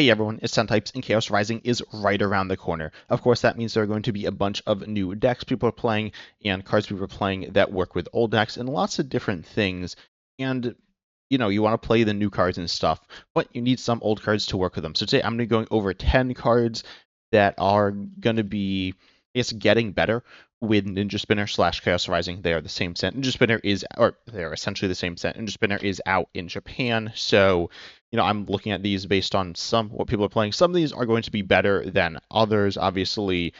Hey everyone, it's Sun Types, and Chaos Rising is right around the corner. Of course, that means there are going to be a bunch of new decks people are playing and cards people are playing that work with old decks and lots of different things. And you want to play the new cards and stuff, but you need some old cards to work with them. So today I'm going to be going over 10 cards that are going to be, I guess, getting better with Ninja Spinner slash Chaos Rising. They are the same set. Ninja Spinner is, or they're essentially the same set. Ninja Spinner is out in Japan, so I'm looking at these based on what people are playing. Some of these are going to be better than others. Obviously,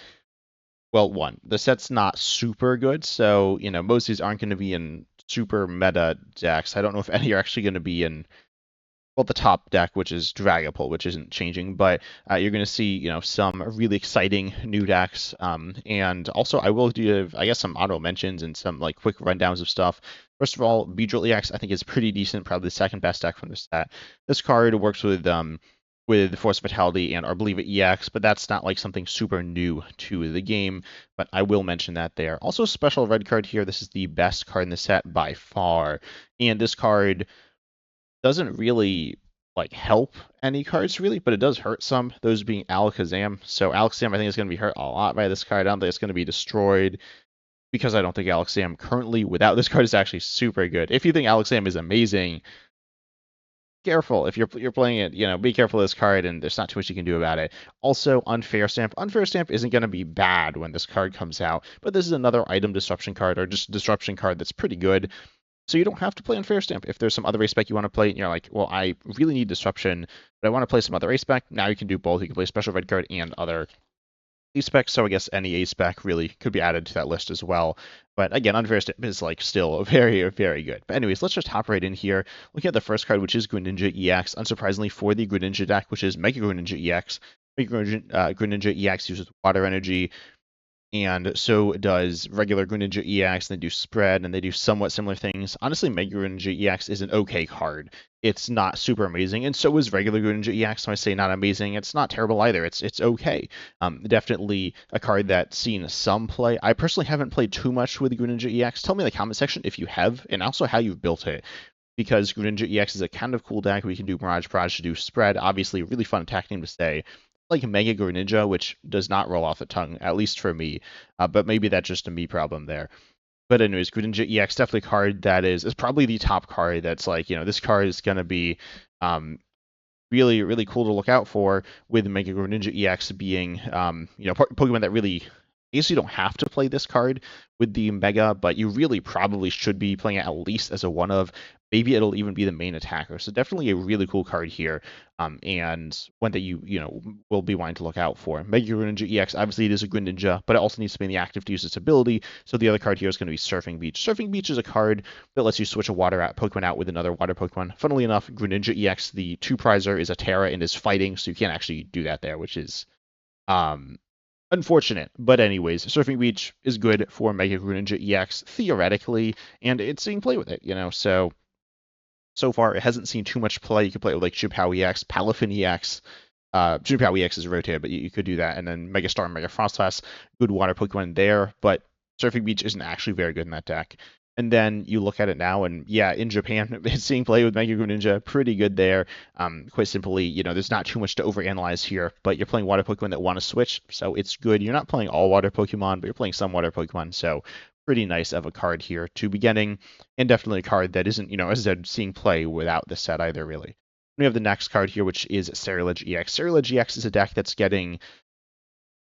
well, one, the set's not super good, so most of these aren't going to be in super meta decks. I don't know if any are actually going to be in the top deck, which is Dragapult, which isn't changing, but you're going to see some really exciting new decks. And also I will give, I guess, some auto mentions and some like quick rundowns of stuff. First of all, Beedrill EX I think is pretty decent, probably the second best deck from this set. This card works with Force Vitality and Arboliva EX, but that's not like something super new to the game, but I will mention that there. Also, a special red card here. This is the best card in the set by far, and this card doesn't really like help any cards really, but it does hurt some, those being Alakazam. So Alakazam I think is going to be hurt a lot by this card. I don't think it's going to be destroyed because I don't think Alakazam currently without this card is actually super good. If you think Alakazam is amazing, careful. If you're playing it, be careful of this card, and there's not too much you can do about it. Also, Unfair Stamp. Unfair Stamp isn't going to be bad when this card comes out, but this is another item disruption card, or just disruption card that's pretty good. So you don't have to play Unfair Stamp. If there's some other race spec you want to play, and you're like, well, I really need disruption, but I want to play some other race spec, now you can do both. You can play special red card and other A spec, so I guess any A spec really could be added to that list as well. But again, Unfair Stamp is like still very, very good. But anyways, let's just hop right in here. Looking at the first card, which is Greninja EX, unsurprisingly for the Greninja deck, which is Mega Greninja EX. Mega Greninja EX uses water energy, and so does regular Greninja EX, and they do spread, and they do somewhat similar things. Honestly, Mega Greninja EX is an okay card. It's not super amazing, and so is regular Greninja EX. So I say not amazing. It's not terrible either. It's okay. Definitely a card that's seen some play. I personally haven't played too much with Greninja EX. Tell me in the comment section if you have, and also how you've built it. Because Greninja EX is a kind of cool deck. We can do Mirage Barrage to do spread. Obviously, really fun attack name to say like Mega Greninja, which does not roll off the tongue, at least for me. But maybe that's just a me problem there. But anyways, Greninja EX definitely a card that is probably the top card. That's like this card is gonna be really really cool to look out for. With Mega Greninja EX being Pokemon that really. I guess you don't have to play this card with the Mega, but you really probably should be playing it at least as a one of. Maybe it'll even be the main attacker. So definitely a really cool card here, and one that you will be wanting to look out for. Mega Greninja EX, obviously it is a Greninja, but it also needs to be in the active to use its ability. So the other card here is going to be Surfing Beach. Surfing Beach is a card that lets you switch a water Pokemon out with another water Pokemon. Funnily enough, Greninja EX, the 2-prizer, is a Terra and is fighting, so you can't actually do that there, which is unfortunate. But anyways, Surfing Beach is good for Mega Greninja EX theoretically, and it's seeing play with it, so far, it hasn't seen too much play. You could play it with like Chipao EX, Palafin EX. Chipao EX is rotated, but you could do that. And then Megastar and Mega Frostlass, good water Pokemon there. But Surfing Beach isn't actually very good in that deck. And then you look at it now, and yeah, in Japan, it's seeing play with Mega Greninja, pretty good there. Quite simply, there's not too much to overanalyze here, but you're playing water Pokemon that want to switch, so it's good. You're not playing all water Pokemon, but you're playing some water Pokemon, so pretty nice of a card here to be getting, and definitely a card that isn't, as I said, seeing play without the set either, really. We have the next card here, which is Ceruledge EX. Ceruledge EX is a deck that's getting,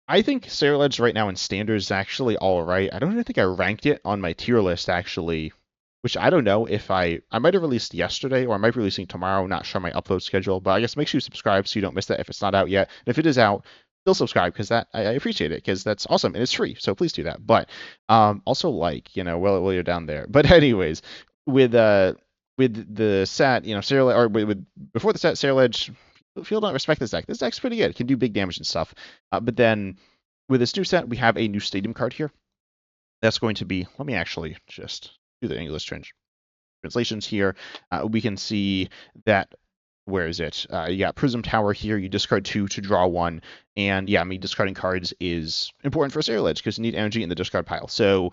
I think Ceruledge right now in Standard is actually all right. I don't even think I ranked it on my tier list, actually, which I don't know if I might have released yesterday, or I might be releasing tomorrow. Not sure my upload schedule, but I guess make sure you subscribe so you don't miss that if it's not out yet. And if it is out, still subscribe, because that I appreciate it, because that's awesome and it's free, so please do that. But also while you're down there. But anyways, with the set, Ceruledge, or with before the set, Ceruledge, people don't respect this deck. This deck's pretty good. It can do big damage and stuff. But then with this new set, we have a new stadium card here. That's going to be, let me actually just do the English translations here. We can see that, where is it? You got Prism Tower here. You discard 2 to draw 1. And yeah, discarding cards is important for Ceruledge because you need energy in the discard pile. So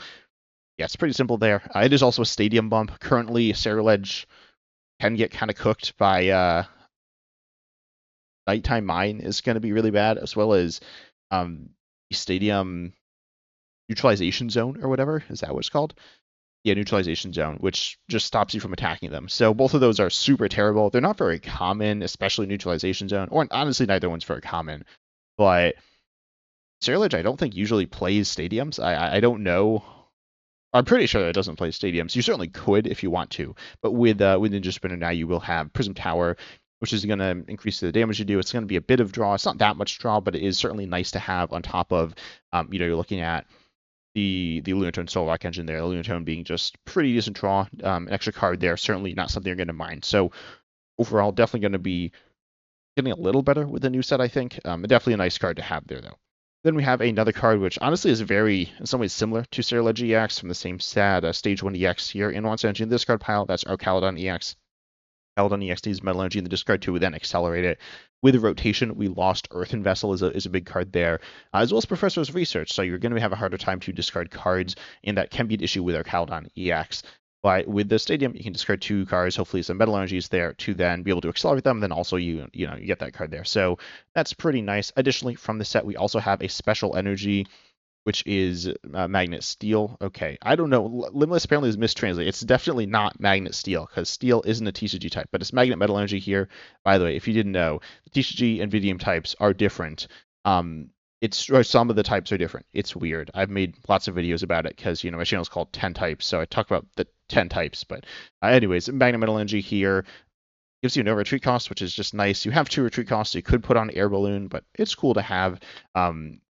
yeah, it's pretty simple there. It is also a stadium bump. Currently, Ceruledge can get kind of cooked by Nighttime Mine is going to be really bad, as well as Stadium Neutralization Zone or whatever. Is that what it's called? Yeah, Neutralization Zone, which just stops you from attacking them. So both of those are super terrible. They're not very common, especially Neutralization Zone, or honestly, neither one's very common. But Ceruledge, I don't think usually plays stadiums. I don't know. I'm pretty sure that it doesn't play stadiums. You certainly could if you want to, but with Ninja Spinner now you will have Prism Tower, which is going to increase the damage you do. It's going to be a bit of draw. It's not that much draw, but it is certainly nice to have on top of, you're looking at the Lunatone Soul Rock engine there. The Lunatone being just pretty decent draw. An extra card there, certainly not something you're going to mind. So overall, definitely going to be getting a little better with the new set, I think. Definitely a nice card to have there, though. Then we have another card, which honestly is very, in some ways, similar to Ceruledge EX from the same set, Stage 1 EX here in Monster Energy in the discard pile. That's Archaludon EX. Archaludon EX needs Metal Energy in the discard to then accelerate it. With rotation, we lost Earthen Vessel is a big card there, as well as Professor's Research. So you're going to have a harder time to discard cards, and that can be an issue with Archaludon EX. But with the Stadium, you can discard 2 cards. Hopefully, some Metal Energy is there to then be able to accelerate them. Then also you get that card there. So that's pretty nice. Additionally, from the set, we also have a Special Energy, which is Magnet Steel. Okay, I don't know. Limitless apparently is mistranslated. It's definitely not Magnet Steel, because Steel isn't a TCG type, but it's Magnet Metal Energy here. By the way, if you didn't know, the TCG and Vidium types are different. Some of the types are different. It's weird. I've made lots of videos about it because my channel is called 10 types, so I talk about the 10 types. But anyways, Magnet Metal Energy here gives you no retreat cost, which is just nice. You have 2 retreat costs. You could put on Air Balloon, but it's cool to have.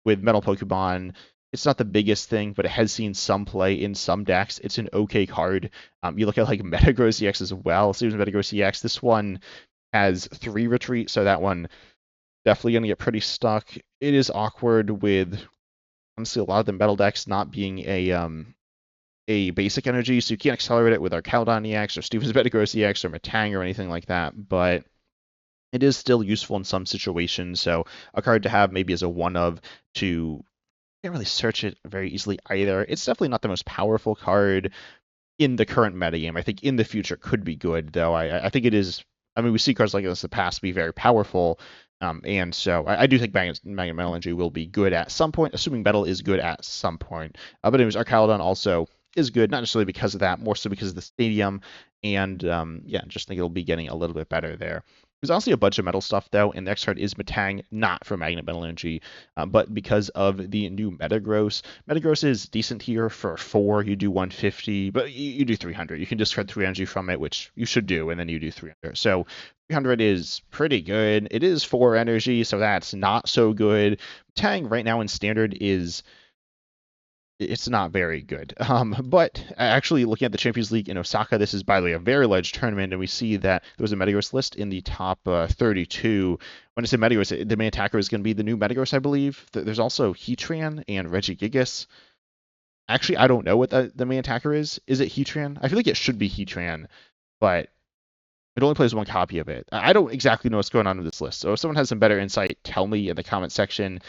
With Metal Pokemon, it's not the biggest thing, but it has seen some play in some decks. It's an okay card. You look at like Metagross EX as well. So Metagross EX, this one has 3 retreat, so that one definitely going to get pretty stuck. It is awkward with, honestly, a lot of the metal decks not being a basic energy, so you can't accelerate it with Archaludon EX or Steven's Metagross EX or Metang or anything like that, but it is still useful in some situations. So a card to have maybe as a one-of to can't really search it very easily either. It's definitely not the most powerful card in the current metagame. I think in the future could be good, though. I think it is. I mean, we see cards like this in the past be very powerful, and so I do think Magnet Metal Energy will be good at some point, assuming Metal is good at some point. But anyways, Archaludon also is good, not necessarily because of that, more so because of the Stadium, and just think it'll be getting a little bit better there. There's also a bunch of metal stuff, though, and the next card is Metang, not for Magnet Metal Energy, but because of the new Metagross. Metagross is decent here for 4, you do 150, but you do 300. You can discard 3 energy from it, which you should do, and then you do 300. So 300 is pretty good. It is 4 energy, so that's not so good. Metang right now in Standard it's not very good. But actually, looking at the Champions League in Osaka, this is, by the way, a very large tournament, and we see that there was a Metagross list in the top 32. When I say Metagross, the main attacker is going to be the new Metagross, I believe. There's also Heatran and Regigigas. Actually, I don't know what the main attacker is. Is it Heatran? I feel like it should be Heatran, but it only plays 1 copy of it. I don't exactly know what's going on with this list, so if someone has some better insight, tell me in the comment section.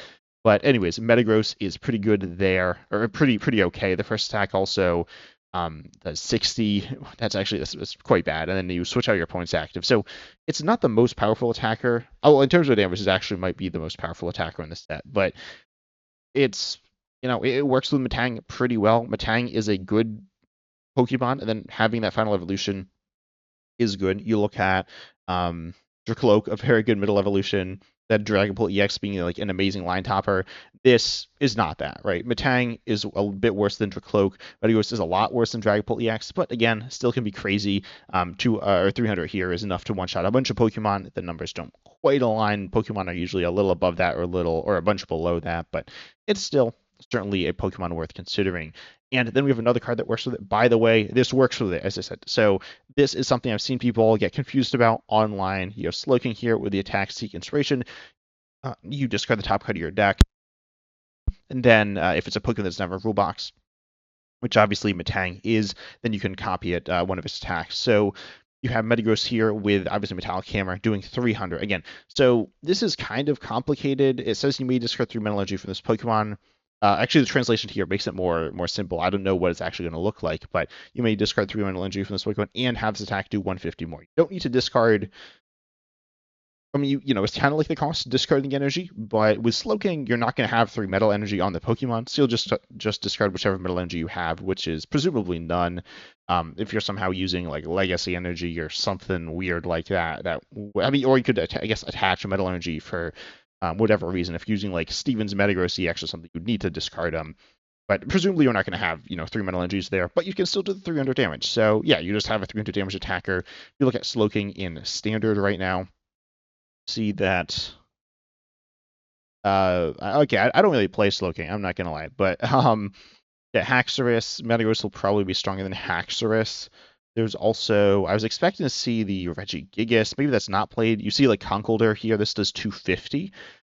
But anyways, Metagross is pretty good there, or pretty okay. The first attack also does 60. That's quite bad. And then you switch out your points active. So it's not the most powerful attacker. Oh, in terms of damage, it actually might be the most powerful attacker in the set. But it's, it works with Metang pretty well. Metang is a good Pokemon, and then having that final evolution is good. You look at Dracloak, a very good middle evolution. That Dragapult EX being like an amazing line topper. This is not that, right? Metang is a bit worse than Dracloak. Metagross is a lot worse than Dragapult EX, but again, still can be crazy. 300 here is enough to one-shot a bunch of Pokemon. The numbers don't quite align. Pokemon are usually a little above that or a bunch below that, but it's still certainly a Pokemon worth considering. And then we have another card that works with it. By the way, this works with it, as I said. So this is something I've seen people get confused about online. You have Slowking here with the Attack, Seek, Inspiration. You discard the top card of your deck. And then if it's a Pokemon that's never a rule box, which obviously Metang is, then you can copy it, one of its attacks. So you have Metagross here with obviously Metallic Hammer doing 300. Again, so this is kind of complicated. It says you may discard 3 Metal Energy from this Pokemon. Actually, the translation here makes it more simple. I don't know what it's actually going to look like, but you may discard 3 Metal Energy from this Pokemon and have this attack do 150 more. You don't need to discard I mean, it's kind of like the cost of discarding energy, but with Slowking, you're not going to have 3 metal energy on the Pokemon, so you'll just discard whichever metal energy you have, which is presumably none. If you're somehow using like Legacy energy or something weird like that, I mean, or you could, I guess, attach a metal energy for whatever reason. If you're using like Steven's Metagross EX or something, you'd need to discard them. But presumably you're not going to have, 3 metal energies there, but you can still do the 300 damage. So yeah, you just have a 300 damage attacker. If you look at Slowking in Standard right now, see that okay, I don't really play Slowking, I'm not gonna lie, but yeah, Haxorus, Metagross will probably be stronger than Haxorus. There's also, I was expecting to see the Regigigas, maybe that's not played. You see like Conkeldurr here, this does 250.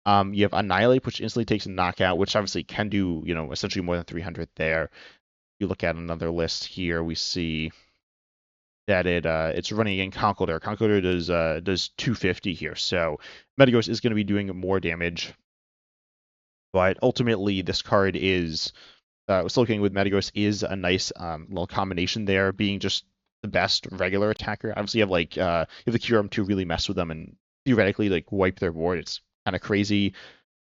You have Annihilate, which instantly takes a knockout, which obviously can do, essentially more than 300 there. You look at another list here, we see that it's running in Conkeldurr. Conkeldurr does 250 here, so Metagross is going to be doing more damage. But ultimately, this card is Slowking with Metagross is a nice little combination there, being just the best regular attacker. Obviously, you have like you have the Kyurem to really mess with them and theoretically like wipe their board. It's kind of crazy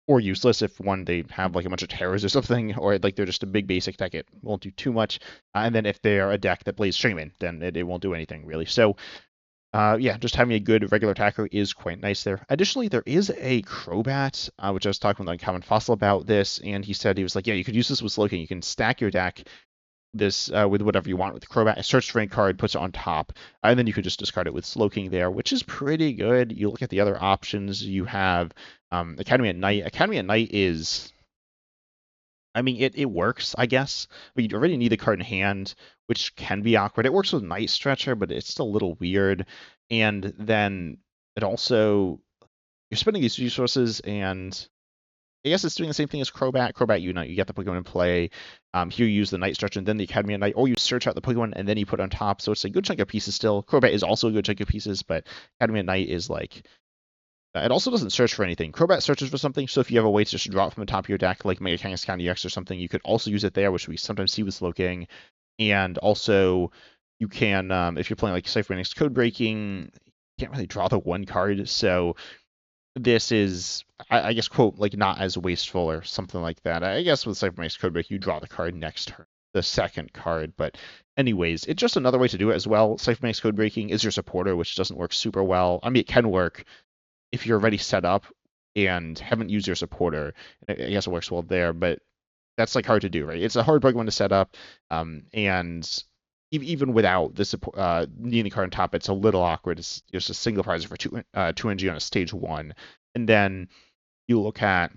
or useless if they have like a bunch of terrors or something, or like they're just a big basic deck, it won't do too much. And then if they are a deck that plays Shaman, then it won't do anything really. So yeah, just having a good regular attacker is quite nice there. Additionally, there is a Crobat, which I was talking with Uncommon Fossil about this, and he said, he was like, yeah, you could use this with Slowking. You can stack your deck with whatever you want with Crobat. Search for a card, puts it on top, and then you could just discard it with Slowking there, which is pretty good. You look at the other options, you have Academy at Night. Academy at Night is, I mean, it works, I guess, but you already need the card in hand, which can be awkward. It works with Night Stretcher, but it's still a little weird. And then it also, you're spending these resources, and I guess it's doing the same thing as Crobat. Crobat, you get the Pokemon in play. Here you use the Night Stretcher and then the Academy at Night, or you search out the Pokemon and then you put it on top. So it's a good chunk of pieces still. Crobat is also a good chunk of pieces, but Academy at Night is like, it also doesn't search for anything. Crobat searches for something, so if you have a way to just draw it from the top of your deck, like Mega Kangaskhan County X or something, you could also use it there, which we sometimes see with Slowking. And also, you can, if you're playing like Cypher Code Breaking, you can't really draw the one card, so this is, I guess, quote, like not as wasteful or something like that. I guess with Cypher Code Break, you draw the card next turn, the second card, but anyways, it's just another way to do it as well. Cypher Code Breaking is your supporter, which doesn't work super well. I mean, it can work if you're already set up and haven't used your supporter. I guess it works well there, but that's like hard to do, right? It's a hard Pokemon to set up, and even without the support, needing the card on top, it's a little awkward. It's just a single prize for 2 energy on a stage 1, and then you look at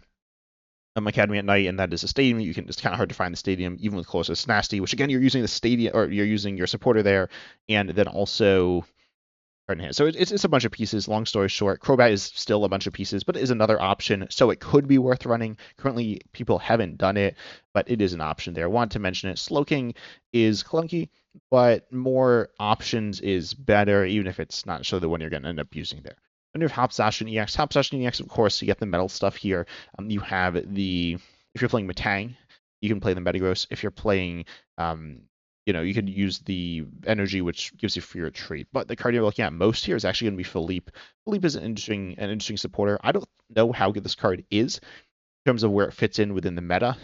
Academy at Night, and that is a stadium. It's kind of hard to find the stadium, even with closest nasty, which again, you're using the stadium, or you're using your supporter there, and then also card in hand. So it's a bunch of pieces. Long story short, Crobat is still a bunch of pieces, but it is another option, so it could be worth running. Currently, people haven't done it, but it is an option there. I want to mention it. Slowking is clunky, but more options is better, even if it's not necessarily the one you're going to end up using there. Then you have Hop Zacian EX. Hop Zacian EX, of course, you get the metal stuff here. You have if you're playing Metang, you can play the Metagross. If you're playing you could use the energy, which gives you Fear Retreat. But the card you're looking at most here is actually going to be Philippe. Philippe is an interesting supporter. I don't know how good this card is in terms of where it fits in within the meta,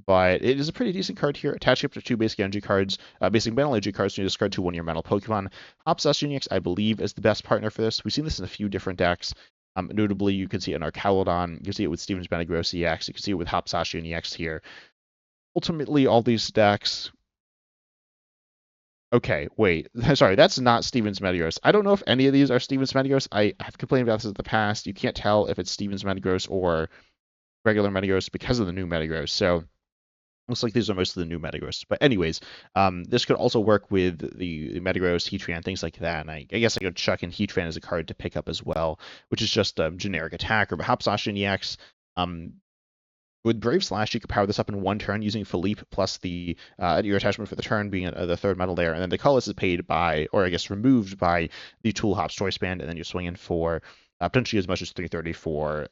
but it is a pretty decent card here. Attaching up to 2 basic energy cards, basic metal energy cards, to discard 2 1-year metal Pokemon. Hop Zacian EX, I believe, is the best partner for this. We've seen this in a few different decks. Notably, you can see it in Archaludon. You can see it with Steven's Metagross EX. You can see it with Hop Zacian EX here. Ultimately, all these decks. Okay, wait. Sorry, that's not Steven's Metagross. I don't know if any of these are Steven's Metagross. I have complained about this in the past. You can't tell if it's Steven's Metagross or regular Metagross because of the new Metagross. So looks like these are most of the new Metagross. But anyways, this could also work with the Metagross, Heatran, things like that. And I guess I could chuck in Heatran as a card to pick up as well, which is just a generic attacker. But Hop Zacian EX, with Brave Slash, you can power this up in 1 turn using Philippe plus your attachment for the turn being the 3rd metal there, and then the colorless is paid by, or I guess removed by, the Tool Hop's Choice Band, and then you're swinging for potentially as much as 330 for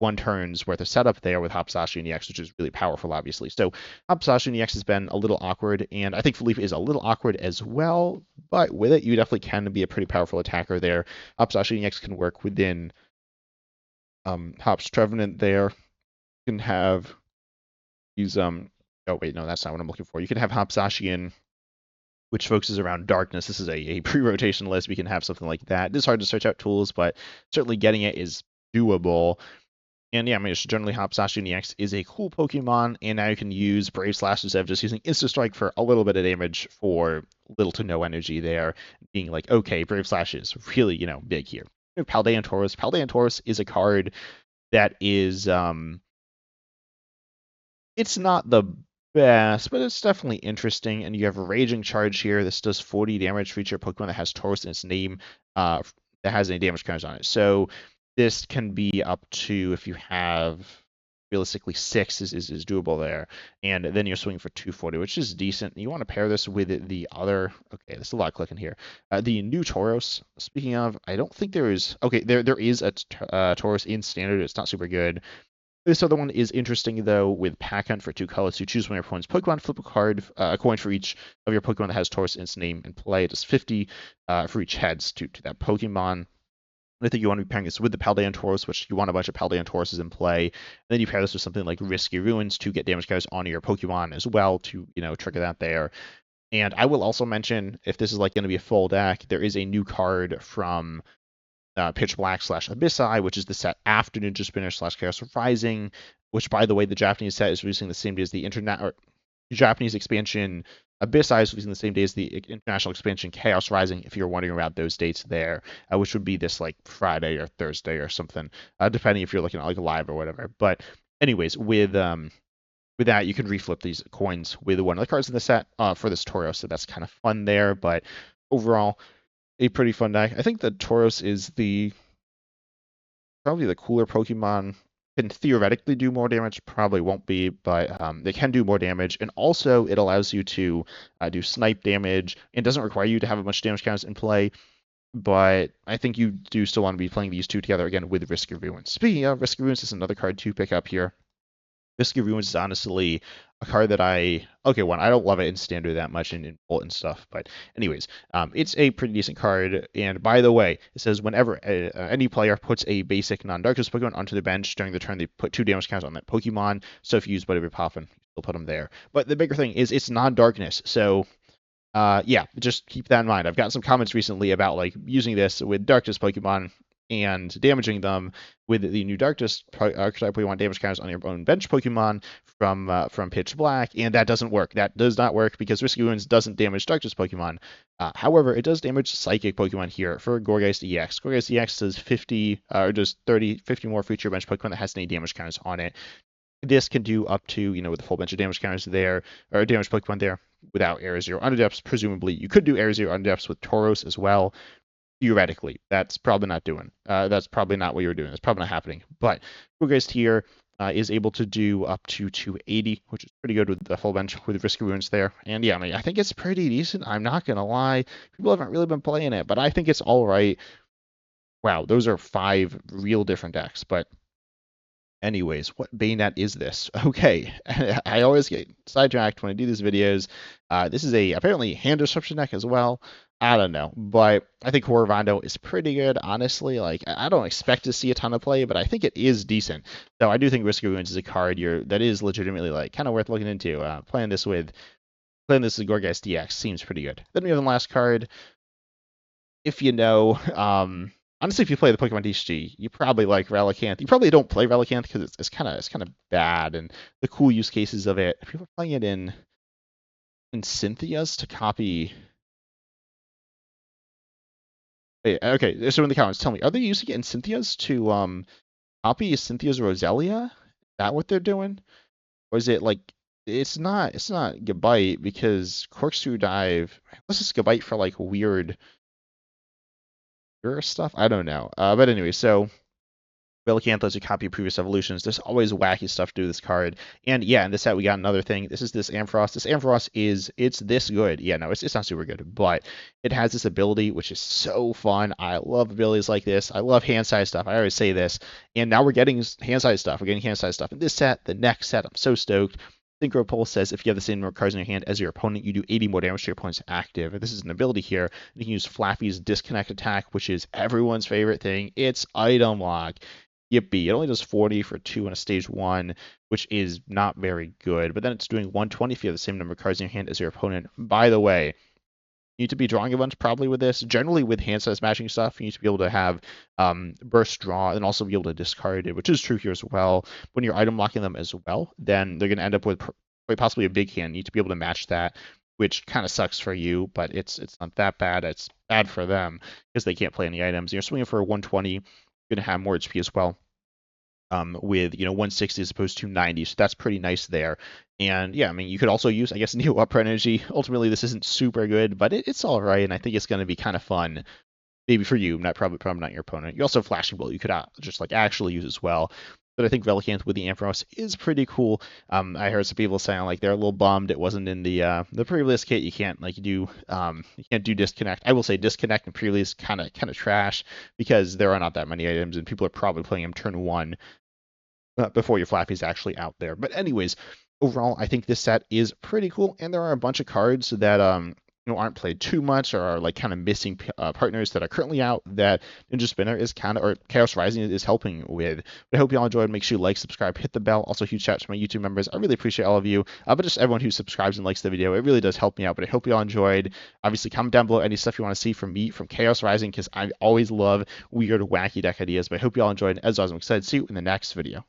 one turn's worth of setup there with Hop Zacian EX, which is really powerful, obviously. So Hop Zacian EX has been a little awkward, and I think Philippe is a little awkward as well, but with it, you definitely can be a pretty powerful attacker there. Hop Zacian EX can work within Hop's Trevenant there. You can have these, oh wait, no, that's not what I'm looking for. You can have Hop Zacian, which focuses around darkness. This is a pre-rotation list. We can have something like that. It's hard to search out tools, but certainly getting it is doable. And yeah, I mean, just generally Hop Zacian EX is a cool Pokemon, and now you can use Brave Slash instead of just using Instant Strike for a little bit of damage for little to no energy there, being like, okay, Brave Slash is really, big here. Paldean Tauros. Paldean Tauros is a card that is, it's not the best, but it's definitely interesting, and you have a Raging Charge here. This does 40 damage for each Pokemon that has Tauros in its name, that has any damage counters on it. So this can be up to, if you have realistically 6 is doable there, and then you're swinging for 240, which is decent. You want to pair this with the other, okay, there's a lot of clicking here. The new Tauros, speaking of, I don't think there is, okay, there is a Tauros in standard. It's not super good. This other one is interesting, though, with Pack Hunt for 2 colors. You choose one of your opponent's Pokemon, flip a card, a coin for each of your Pokemon that has Tauros in its name, and play. It does 50 for each heads to that Pokemon. I think you want to be pairing this with the Paldean Tauros, which you want a bunch of Paldean Tauroses in play. And then you pair this with something like Risky Ruins to get damage cards onto your Pokemon as well to, trigger that there. And I will also mention, if this is like going to be a full deck, there is a new card from Pitch Black / Abyssai, which is the set after Ninja Spinner / Chaos Rising, which, by the way, the Japanese set is releasing the same day as the Japanese expansion. Abyssai is releasing the same day as the international expansion Chaos Rising, if you're wondering about those dates there, which would be this like Friday or Thursday or something, depending if you're looking at like live or whatever. But anyways, with that, you can reflip these coins with one of the cards in the set for this Tauros, so that's kind of fun there. But overall, a pretty fun deck. I think the Tauros is probably the cooler Pokemon. Can theoretically do more damage, probably won't be, but they can do more damage, and also it allows you to do snipe damage, and doesn't require you to have a bunch of damage counters in play, but I think you do still want to be playing these two together again with Risky Ruins. Speaking of, Risky Ruins is another card to pick up here. Risky Ruins is honestly a card that I don't love it in standard that much in Bolt and stuff, but anyways, it's a pretty decent card. And by the way, it says whenever any player puts a basic non-darkness Pokemon onto the bench during the turn, they put 2 damage counters on that Pokemon. So if you use Buddy Poffin, you'll put them there. But the bigger thing is it's non-darkness, so yeah, just keep that in mind. I've gotten some comments recently about like using this with darkness Pokemon and damaging them with the new Darkness archetype. We want damage counters on your own bench Pokemon from Pitch Black, and that doesn't work. That does not work because Risky Ruins doesn't damage Darkness Pokemon. However, it does damage Psychic Pokemon here for Gourgeist EX. Gourgeist EX does 50 or just 30, 50 more for each bench Pokemon that has any damage counters on it. This can do up to, with a full bunch of damage counters there, or damage Pokemon there, without Area Zero Underdepths. Presumably, you could do Area Zero Underdepths with Tauros as well. Theoretically, that's probably not doing. That's probably not what you were doing. That's probably not happening. But Gourgeist here is able to do up to 280, which is pretty good with the full bench with Risky Ruins there. And yeah, I mean, I think it's pretty decent. I'm not gonna lie. People haven't really been playing it, but I think it's all right. Wow, those are 5 real different decks. But anyways, what Bayonet is this? Okay, I always get sidetracked when I do these videos. This is apparently hand disruption deck as well. I don't know, but I think Horrorvando is pretty good, honestly. Like, I don't expect to see a ton of play, but I think it is decent. So I do think Risky Ruins is a card that is legitimately like kind of worth looking into. Playing this with Gourgeist DX seems pretty good. Then we have the last card. If you know, honestly, if you play the Pokemon TCG, you probably like Relicanth. You probably don't play Relicanth because it's kind of bad, and the cool use cases of it. People are playing it in Cynthia's to copy. Okay, so in the comments, tell me, are they using it in Cynthia's to copy Cynthia's Roselia? Is that what they're doing? Or is it like it's not Gabite because Corkscrew Dive, what's this Gabite for like weird stuff? I don't know. But anyway, so Relicanth lets you copy previous evolutions. There's always wacky stuff to do with this card. And yeah, in this set we got another thing. This is this Ampharos. This Ampharos it's this good. Yeah, no, it's not super good, but it has this ability which is so fun. I love abilities like this. I love hand size stuff. I always say this. And now we're getting hand size stuff. We're getting hand size stuff in this set, the next set. I'm so stoked. Synchro Pulse says if you have the same number of cards in your hand as your opponent, you do 80 more damage to your opponent's active. This is an ability here. You can use Flappy's Disconnect attack, which is everyone's favorite thing. It's item lock. Yippee. It only does 40 for 2 on a stage 1, which is not very good. But then it's doing 120 if you have the same number of cards in your hand as your opponent. By the way, you need to be drawing a bunch probably with this. Generally with hand size matching stuff, you need to be able to have burst draw and also be able to discard it, which is true here as well. When you're item locking them as well, then they're going to end up with quite possibly a big hand. You need to be able to match that, which kind of sucks for you, but it's not that bad. It's bad for them because they can't play any items. You're swinging for a 120. You're going to have more HP as well. With 160 as opposed to 90, so that's pretty nice there. And yeah, I mean you could also use, I guess, Neo Upper Energy. Ultimately, this isn't super good, but it's all right, and I think it's going to be kind of fun, maybe for you, probably not your opponent. You also have Flashing Bolt, you could just like actually use as well. But I think Relicanth with the Ampharos is pretty cool. I heard some people saying like they're a little bummed it wasn't in the pre-release kit. You can't you can't do Disconnect. I will say Disconnect and pre-release kind of trash because there are not that many items and people are probably playing them turn 1 before your Flappy's actually out there. But anyways, overall, I think this set is pretty cool, and there are a bunch of cards that aren't played too much or are like kind of missing partners that are currently out that Ninja Spinner is or Chaos Rising is helping with. But I hope you all enjoyed. Make sure you like, subscribe, hit the bell. Also, huge shout out to my YouTube members. I really appreciate all of you, but just everyone who subscribes and likes the video. It really does help me out. But I hope you all enjoyed. Obviously, comment down below any stuff you want to see from me from Chaos Rising because I always love weird, wacky deck ideas. But I hope you all enjoyed. As always, I'm excited to see you in the next video.